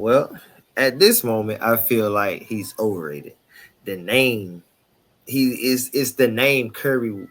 Well, at this moment, I feel like he's overrated. The name, he is it's the name Curry.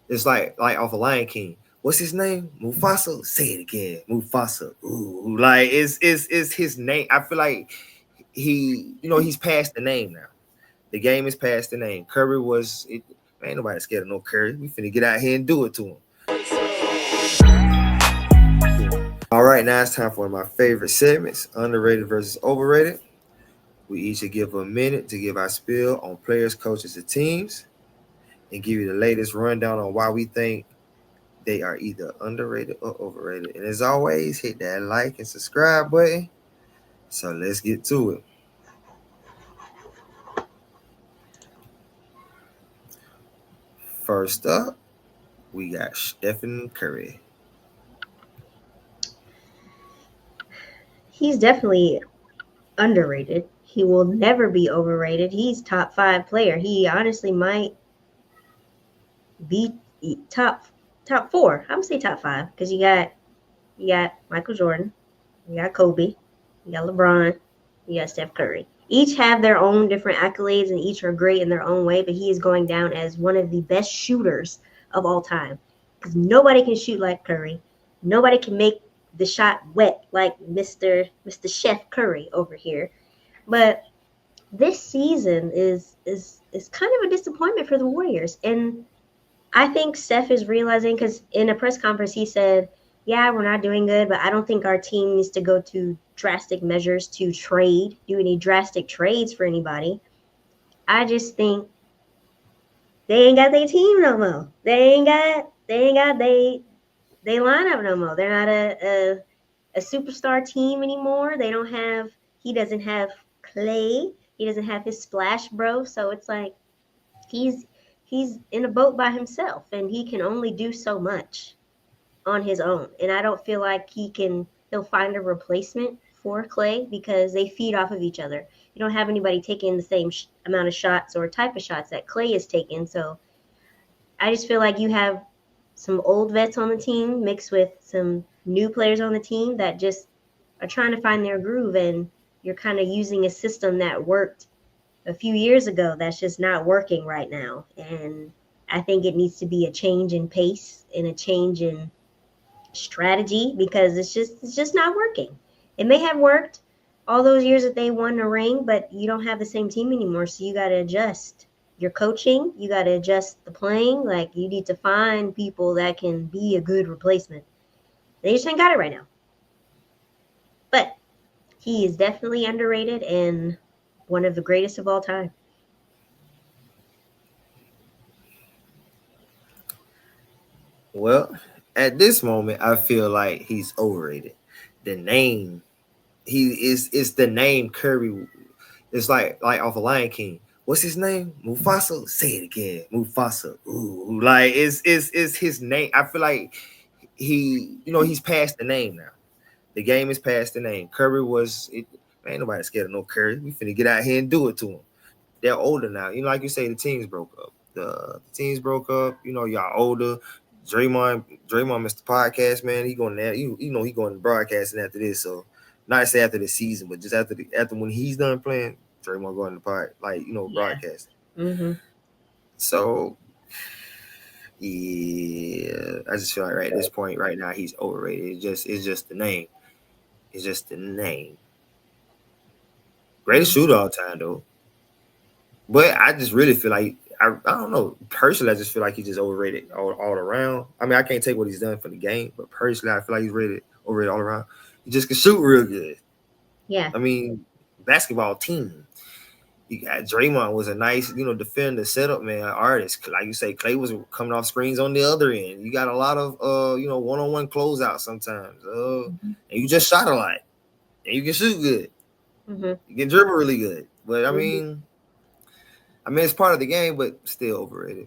It's like off of Lion King. What's his name? Mufasa. Say it again. Mufasa. Ooh, like it's his name. I feel like he's past the name now. The game is past the name. Curry was it. Ain't nobody scared of no Curry. We finna get out here and do it to him. All right, now it's time for my favorite segments: underrated versus overrated. We each will give a minute to give our spiel on players, coaches, and teams, and give you the latest rundown on why we think they are either underrated or overrated. And as always, hit that like and subscribe button. So let's get to it. First up, we got Stephen Curry. He's definitely underrated. He will never be overrated. He's top 5 player. He honestly might be top 4. I'm gonna say top 5 because you got Michael Jordan, you got Kobe, you got LeBron, you got Steph Curry. Each have their own different accolades and each are great in their own way, but he is going down as one of the best shooters of all time because nobody can shoot like Curry. Nobody can make the shot wet like Mr. Chef Curry over here. But this season is kind of a disappointment for the Warriors. And I think Steph is realizing because in a press conference he said, "Yeah, we're not doing good, but I don't think our team needs to go to drastic measures to do any drastic trades for anybody." I just think they ain't got their team no more. They ain't got they lineup no more. They're not a superstar team anymore. He doesn't have Clay. He doesn't have his splash bro. So it's like he's he's in a boat by himself and he can only do so much on his own. And I don't feel like he'll find a replacement for Clay because they feed off of each other. You don't have anybody taking the same amount of shots or type of shots that Clay is taking. So I just feel like you have some old vets on the team mixed with some new players on the team that just are trying to find their groove, and you're kind of using a system that worked a few years ago that's just not working right now. And I think it needs to be a change in pace and a change in strategy because it's just not working. It may have worked all those years that they won the ring, but you don't have the same team anymore, so you got to adjust your coaching, you got to adjust the playing. Like, you need to find people that can be a good replacement. They just ain't got it right now. But he is definitely underrated and one of the greatest of all time. Well, at this moment, I feel like he's overrated. The name, it's the name Curry. It's like off of Lion King. What's his name? Mufasa. Say it again. Mufasa. Ooh, like it's his name. I feel like he's past the name now. The game is past the name. Curry was it. Ain't nobody scared of no Curry. We finna get out here and do it to him. They're older now. Like you say, the teams broke up. The teams broke up. Y'all older. Draymond missed the podcast, man. He going there. He going to broadcasting after this. So not to say after the season, but just after when he's done playing, Draymond going to pod, Yeah. broadcasting. Mm-hmm. So yeah, I just feel like right at this point, right now, he's overrated. It's just the name. It's just the name. Greatest shooter all time though. But I just really feel like I don't know. Personally, I just feel like he's just overrated all around. I mean, I can't take what he's done for the game, but personally, I feel like he's overrated all around. He just can shoot real good. Yeah. I mean, basketball team. You got Draymond was a nice, defender, setup man, artist. Like you say, Clay was coming off screens on the other end. You got a lot of one-on-one closeout sometimes. Mm-hmm. And you just shot a lot. And you can shoot good. Mm-hmm. You can dribble really good. But I Mm-hmm. mean, it's part of the game, but still overrated.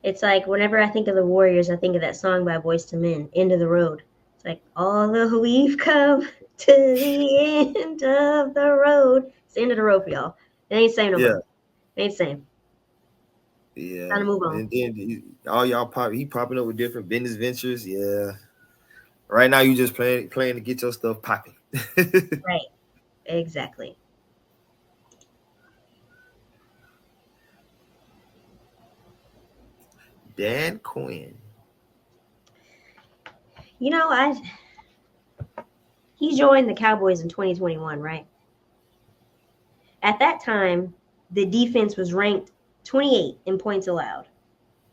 It's like whenever I think of the Warriors, I think of that song by Boyz II Men, "End of the Road." It's like, although we've come to the end of the road. It's the end of the road for y'all. It ain't the same no more. Yeah, It ain't the same. yeah. Time to move on. And then all y'all he popping up with different business ventures. Yeah. Right now you just playing to get your stuff popping. Right. Exactly. Dan Quinn. You know, I he joined the Cowboys in 2021, right? At that time, the defense was ranked 28 in points allowed,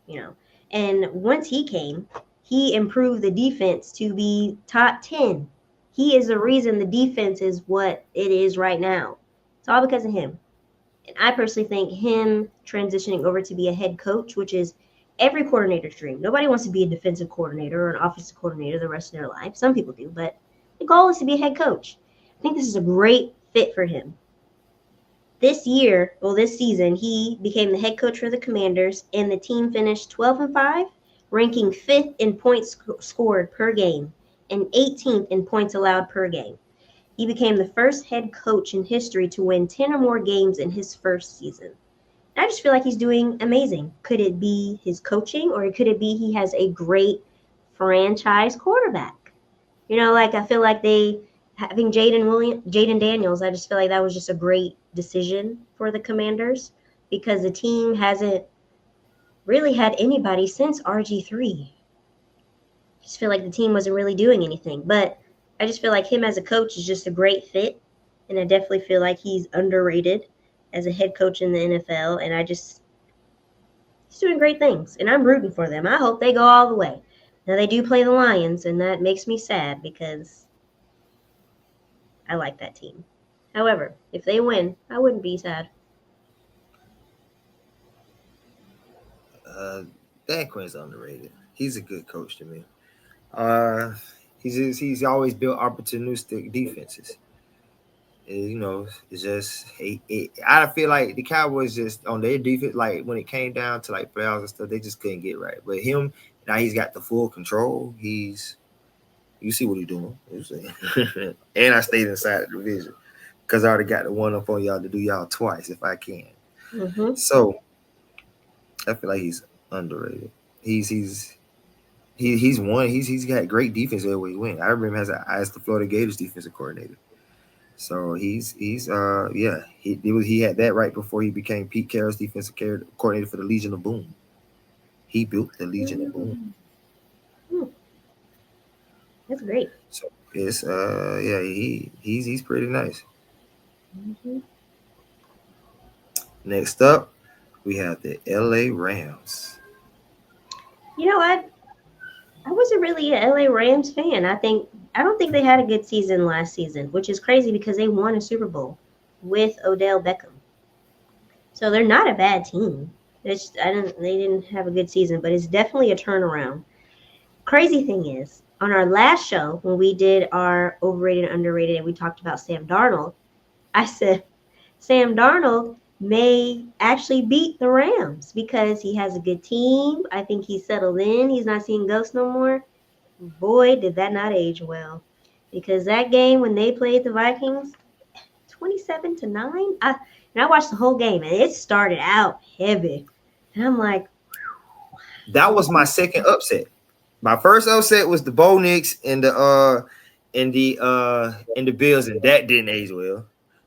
you know. And once he came, he improved the defense to be top 10. He is the reason the defense is what it is right now. It's all because of him. And I personally think him transitioning over to be a head coach, which is every coordinator's dream. Nobody wants to be a defensive coordinator or an offensive coordinator the rest of their life. Some people do, but the goal is to be a head coach. I think this is a great fit for him. This season, he became the head coach for the Commanders, and the team finished 12-5, ranking fifth in points scored per game and 18th in points allowed per game. He became the first head coach in history to win 10 or more games in his first season. I just feel like he's doing amazing. Could it be his coaching, or could it be he has a great franchise quarterback? Like I feel like they having Jaden Daniels. I just feel like that was just a great decision for the Commanders because the team hasn't really had anybody since RG3. I just feel like the team wasn't really doing anything, but I just feel like him as a coach is just a great fit, and I definitely feel like he's underrated as a head coach in the NFL, and he's doing great things, and I'm rooting for them. I hope they go all the way. Now they do play the Lions, and that makes me sad because I like that team. However, if they win, I wouldn't be sad. Uh, Dan Quinn's underrated. He's a good coach to me. Uh, he's always built opportunistic defenses. It's just I feel like the Cowboys just on their defense, like when it came down to like playoffs and stuff, they just couldn't get right. But him now, he's got the full control. You see what he's doing. And I stayed inside the division because I already got the one up on y'all to do y'all twice if I can. Mm-hmm. So I feel like he's underrated. He's won. He's got great defense everywhere he went. I remember him as the Florida Gators defensive coordinator. So he had that right before he became Pete Carroll's defensive coordinator for the Legion of Boom. He built the Legion of Boom. Mm-hmm. That's great. So it's he's pretty nice. Mm-hmm. Next up, we have the LA Rams. I wasn't really an LA Rams fan. I don't think they had a good season last season, which is crazy because they won a Super Bowl with Odell Beckham. So they're not a bad team. They didn't have a good season, but it's definitely a turnaround. Crazy thing is, on our last show when we did our overrated and underrated and we talked about Sam Darnold, I said Sam Darnold may actually beat the Rams because he has a good team. I think he's settled in. He's not seeing ghosts no more. Boy, did that not age well. Because that game when they played the Vikings, 27-9, I watched the whole game and it started out heavy. And I'm like, that was my second upset. My first upset was the Bo Nix and the Bills, and that didn't age well.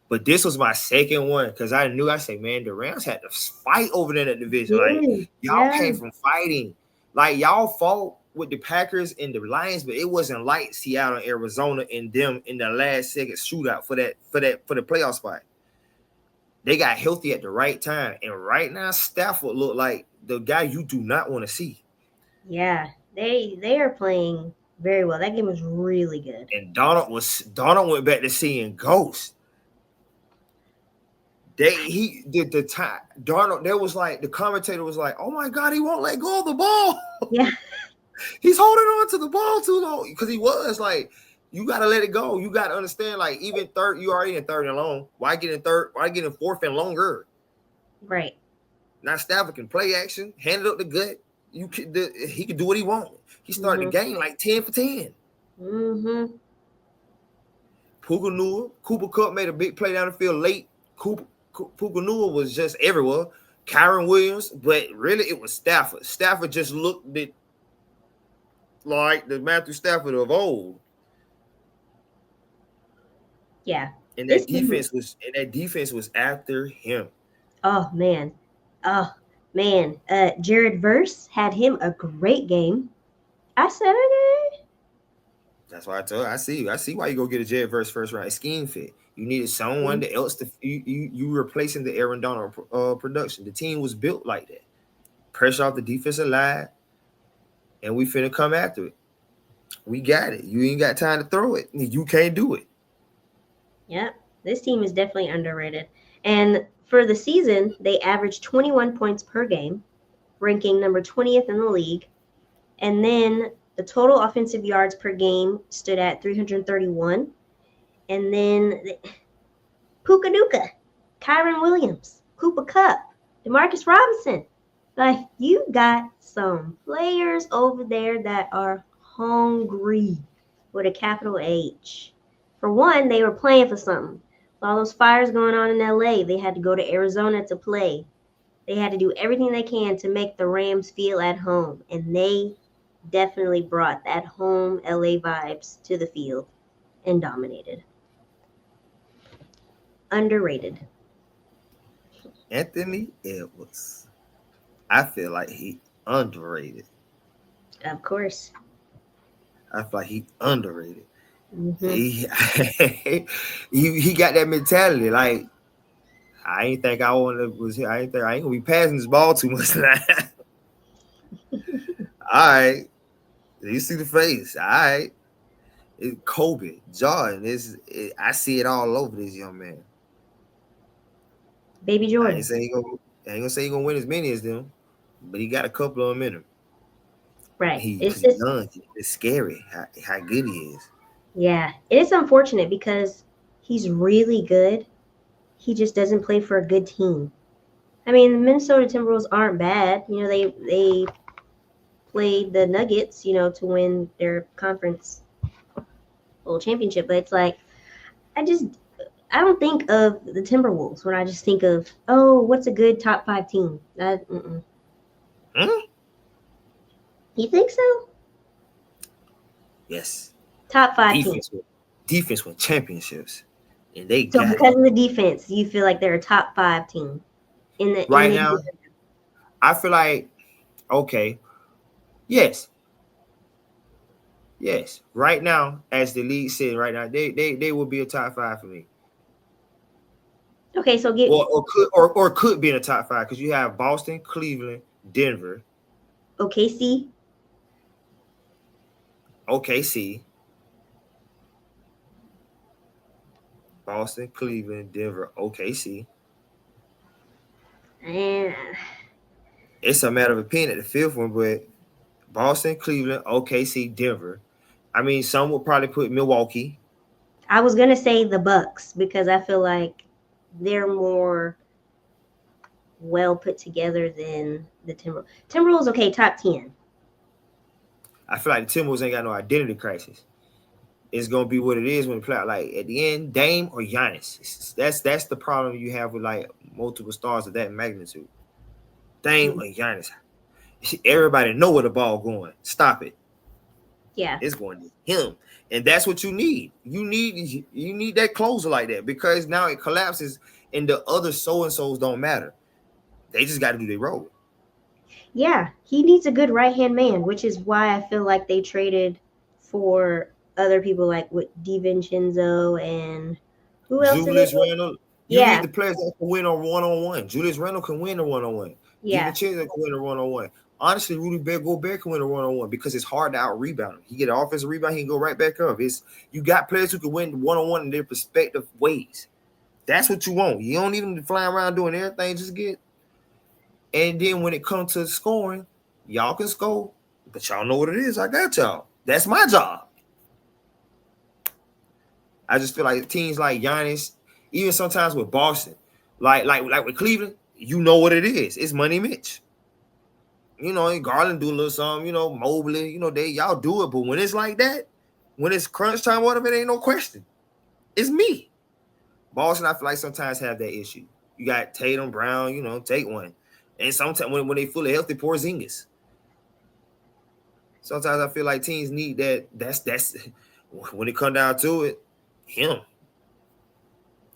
But this was my second one because I said, man, the Rams had to fight over there in that division. Like y'all came from fighting. Like y'all fought with the Packers and the Lions, but it wasn't like Seattle, Arizona, and them in the last second shootout for the playoff spot. They got healthy at the right time, and right now Stafford looked like the guy you do not want to see. yeah, they are playing very well. That game was really good. And Donald went back to seeing ghosts. He did the time. Darnold, there was like the commentator was like, "Oh my God, he won't let go of the ball." Yeah, He's holding on to the ball too long because he was like, "You got to let it go. You got to understand. Like even third, you already in third and long. Why get in third? Why get in fourth and longer?" right. Now Stafford can play action, hand it up the gut. He can do what he wants. He started the game like 10 for 10. Mm-hmm. Cooper Kupp made a big play down the field late. Puka was just everywhere. Kyron Williams, but really it was Stafford. Stafford just looked like the Matthew Stafford of old. Yeah. And This team, that defense was after him. oh man. Oh man. Jared Verse had him a great game. I said it. That's why I told you, I see why you go get a Jet verse first round. Scheme fit. You needed someone Mhm. that else to you replacing the Aaron Donald production. The team was built like that. Pressure off the defensive line, and we finna come after it. We got it. You ain't got time to throw it. You can't do it. Yep. This team is definitely underrated. And for the season, they averaged 21 points per game, ranking number 20th in the league. And then the total offensive yards per game stood at 331. And then Puka Nuka, Kyron Williams, Cooper Cup, Demarcus Robinson. Like, you got some players over there that are hungry with a capital H. For one, they were playing for something. With all those fires going on in LA, they had to go to Arizona to play. They had to do everything they can to make the Rams feel at home. And they definitely brought that home LA vibes to the field and dominated. Underrated. Anthony Edwards. I feel like he underrated. Of course. I feel like he underrated. Mm-hmm. He he got that mentality. Like I ain't think I want to was I ain't think I ain't gonna be passing this ball too much tonight. All right, you see the face. All right, Kobe Jordan I see it all over this young man. Baby I ain't Jordan. saying I ain't gonna say he gonna win as many as them, but he got a couple of them in him. Right. He It's because he's just, young. It's scary how good he is. yeah. It is unfortunate because he's really good. He just doesn't play for a good team. I mean, the Minnesota Timberwolves aren't bad. They played the Nuggets, to win their conference bowl championship. But it's like I just I don't think of the Timberwolves when I just think of, oh, what's a good top five team? Hmm? You think so? Yes, Top five team. defense win defense win championships, and they So got it because of the defense, you feel like they're a top five team in right the now. year. I feel like okay, yes, yes. Right now, as the league said, right now they will be a top five for me, Okay, so get or could be in the top five because you have Boston, Cleveland, Denver, OKC. OKC, Boston, Cleveland, Denver, OKC. And It's a matter of opinion at the fifth one, but Boston, Cleveland, OKC, Denver. I mean, some will probably put Milwaukee. I was gonna say the Bucks because I feel like they're more well put together than the Timberwolves. Timberwolves, okay, top 10. I feel like the Timberwolves ain't got no identity crisis. It's gonna be what it is when they play out. Like at the end, Dame or Giannis. That's the problem you have with like multiple stars of that magnitude. Dame or Giannis. Everybody know where the ball going. Stop it. Yeah, It's going to him, and that's what you need. You need that closer like that because now it collapses, and the other so and so's don't matter. They just got to do their role. yeah, he needs a good right hand man, which is why I feel like they traded for other people like with DiVincenzo and who else did they? Julius Randle, you need Yeah, the players that can win on one. Julius Randle can win a one on one. yeah, DiVincenzo can win a one on one. Honestly, Gobert can win a one on one because it's hard to out rebound him. He get an offensive rebound, he can go right back up. It's you got players who can win one on one in their respective ways. That's what you want. You don't need them to fly around doing everything. Just get. And then when it comes to scoring, y'all can score, but y'all know what it is. I got y'all. That's my job. I just feel like teams like Giannis, even sometimes with Boston, like with Cleveland, you know what it is. It's Money Mitch. Garland do a little something, Mobley, they y'all do it. But when it's like that, when it's crunch time, whatever, it ain't no question. It's me. Boston, I feel like sometimes have that issue. You got Tatum, Brown, take one. And sometimes when they fully healthy, Porzingis. Sometimes I feel like teams need that. That's when it come down to it, him.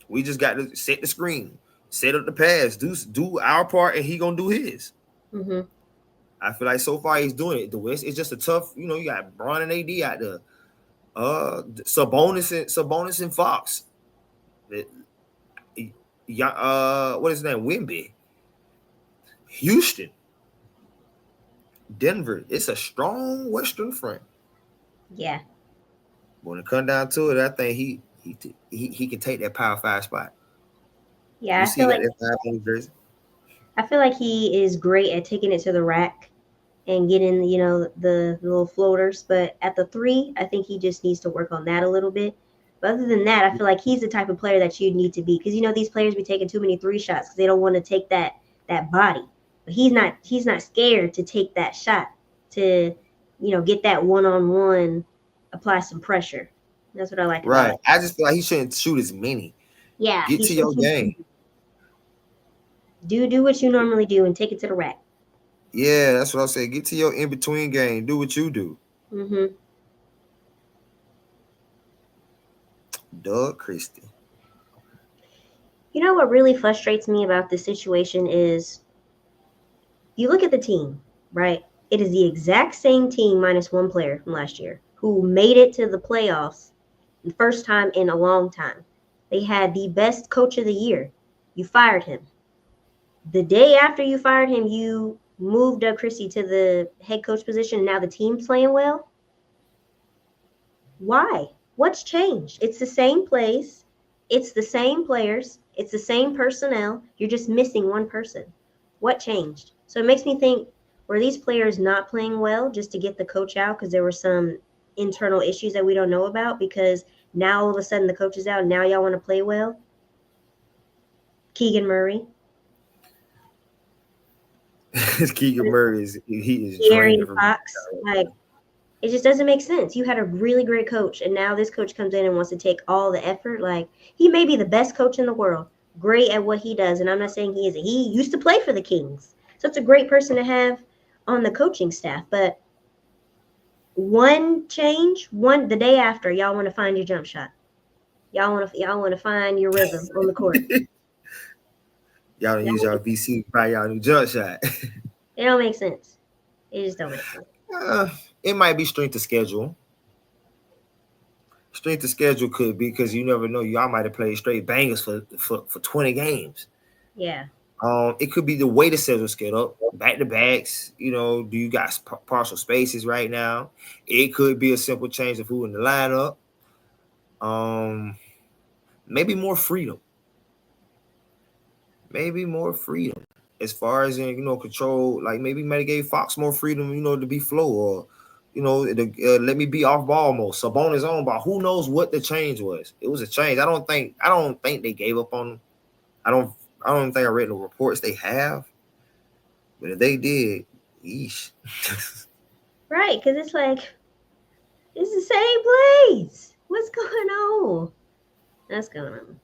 We just got to set the screen, set up the pass, do our part, and he gonna do his. Mm-hmm. I feel like so far he's doing it. The West is just a tough, you got Bron and AD out there. Sabonis and Fox. What is his name? Wimby. Houston. Denver. It's a strong Western front. Yeah. When it comes down to it, I think he can take that Power 5 spot. Yeah, You see, he got that 5 on his jersey. I feel like he is great at taking it to the rack and getting, the little floaters. But at the 3, I think he just needs to work on that a little bit. But other than that, I feel like he's the type of player that you need to be, because these players be taking too many 3 shots because they don't want to take that body. But he's not scared to take that shot to, get that one-on-one, apply some pressure. That's what I like about it. I just feel like he shouldn't shoot as many. Yeah. Get to your game. Do what you normally do and take it to the rack. Yeah, that's what I say. Get to your in-between game. Do what you do. Mm-hmm. Doug Christie. You know what really frustrates me about this situation is you look at the team, right? It is the exact same team minus one player from last year who made it to the playoffs the first time in a long time. They had the best coach of the year. You fired him. The day after you fired him, you moved Doug Christie to the head coach position, and now the team's playing well. Why? What's changed? It's the same place. It's the same players. It's the same personnel. You're just missing one person. What changed? So it makes me think, were these players not playing well just to get the coach out because there were some internal issues that we don't know about? Because now all of a sudden the coach is out, and now y'all want to play well? Keegan Murray. Keegan Murray is De'Aaron Fox. Like, it just doesn't make sense. You had a really great coach, and now this coach comes in and wants to take all the effort. Like, he may be the best coach in the world, great at what he does, and I'm not saying he isn't. He used to play for the Kings, so it's a great person to have on the coaching staff. But one change, the day after, y'all want to find your jump shot. Y'all want to find your rhythm on the court. Y'all don't use y'all VC to buy y'all new jump shot. It don't make sense. It just don't make sense. It might be strength of schedule. Strength of schedule could be, because you never know. Y'all might have played straight bangers for 20 games. Yeah. It could be the way the schedule's set up, back to backs. Do you got partial spaces right now? It could be a simple change of who in the lineup. Maybe more freedom. As far as control. Like maybe might have gave Fox more freedom, to be flow, or let me be off ball more. Sabonis on ball. Who knows what the change was? It was a change. I don't think they gave up on him. I don't think I read the reports they have, but if they did, yeesh. Right, because it's like it's the same place. What's going on? That's going on.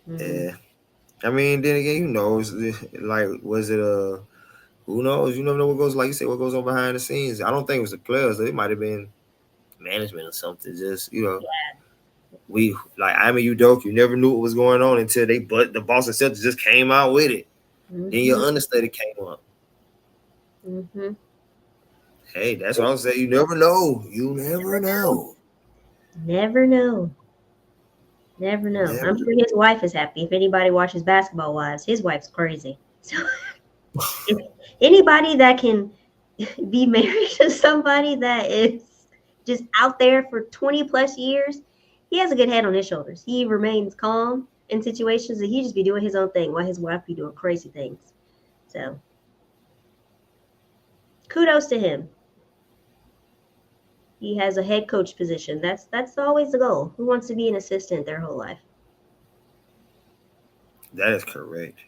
Mm-hmm. Yeah. I mean, then again, like, was it who knows? You never know what goes, like you said, what goes on behind the scenes. I don't think it was the players. It might have been management or something. Just, Yeah. We, like, Udoka, you never knew what was going on until the Boston Celtics just came out with it. Mm-hmm. Then your understudy came up. Mm-hmm. Hey, that's what I'm saying. You never know. You never know. Never know. Never know. I'm sure his wife is happy. If anybody watches Basketball Wives, his wife's crazy. So if anybody that can be married to somebody that is just out there for 20 plus years, he has a good head on his shoulders. He remains calm in situations, and he just be doing his own thing while his wife be doing crazy things. So kudos to him. He has a head coach position. That's always the goal. Who wants to be an assistant their whole life? That is correct.